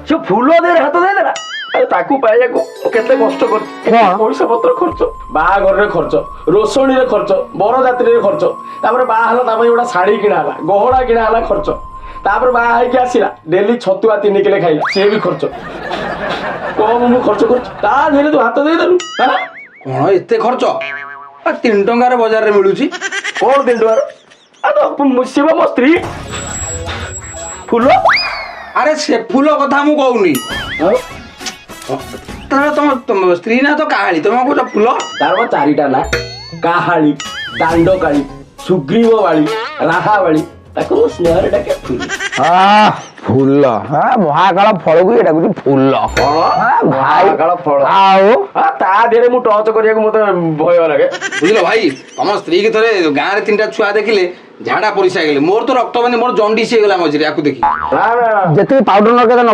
ସେ ଫୁଲ ଦେହରେ ହାତ ଦେଇଦେଲା। ଆରେ ତାକୁ ପାଇବାକୁ ମୁଁ କେତେ କଷ୍ଟ କରୁଛି, ପଇସା ପତ୍ର ଖର୍ଚ୍ଚ, ବାହାଘରରେ ଖର୍ଚ୍ଚ, ରୋଷଣୀରେ ଖର୍ଚ୍ଚ, ବରଯାତ୍ରୀରେ ଖର୍ଚ୍ଚ, ତାପରେ ବାହା ହେଲା ତା ପାଇଁ ଗୋଟେ ଶାଢୀ କିଣା ହେଲା, ଗହଣା କିଣା ହେଲା ଖର୍ଚ୍ଚ, ତାପରେ ବାହା ହେଇକି ଆସିଲା ଡେଲି ଛତୁଆ 3 କିଲୋ ଖାଇଲା, ସିଏ ବି ଖର୍ଚ୍ଚ। କମ ମୁଁ ଖର୍ଚ୍ଚ କରୁଛି, ତା ଦେହରେ ତୁ ହାତ ଦେଇଦେଲୁ। କଣ ଏତେ ଖର୍ଚ୍ଚ? 3 ଟଙ୍କାରେ ବଜାରରେ ମିଳୁଛି। କଣ 3 ଟଙ୍କାର? ସିଏ ମୋ ସ୍ତ୍ରୀ। ଫୁଲ ଆରେ ସେ ଫୁଲ କଥା ମୁଁ କହୁନି। ତମ ସ୍ତ୍ରୀ ନା ତ କାହାଳି, ତମେ କହୁଛ ଫୁଲ? ତାର 4ଟା ନା, କାହାଳି, ଦାଣ୍ଡକାଳି, ସୁଗ୍ରୀବ ବାଳି, ରାହାବାଳି। ତାକୁ ସ୍ନେହରେ ଡାକେ ଫୁଲ। ଫୁଲ ମହାକାଳ ଫଳକୁ ଏଇଟା କହୁଛି ଫୁଲ। ମହାକାଳ ଫଳ। ଆଉ ତା ଦେହରେ ମୁଁ ଟଚ୍ କରିବାକୁ ମତେ ଭୟ ଲାଗେ। ବୁଝିଲ ଭାଇ, ତମ ସ୍ତ୍ରୀ କି ଥରେ ଗାଁରେ 3ଟା ଛୁଆ ଦେଖିଲେ ଝାଡା ପରିସ୍ରା ହେଇଗଲେ। ମୋର ତ ରକ୍ତ ମାନେ ମୋର ଜଣ୍ଡିସ୍ ହେଇଗଲା ମଝିରେ ଆକୁ ଦେଖି। ନା ଯେତିକି ପାଉଡର ନଗେଇ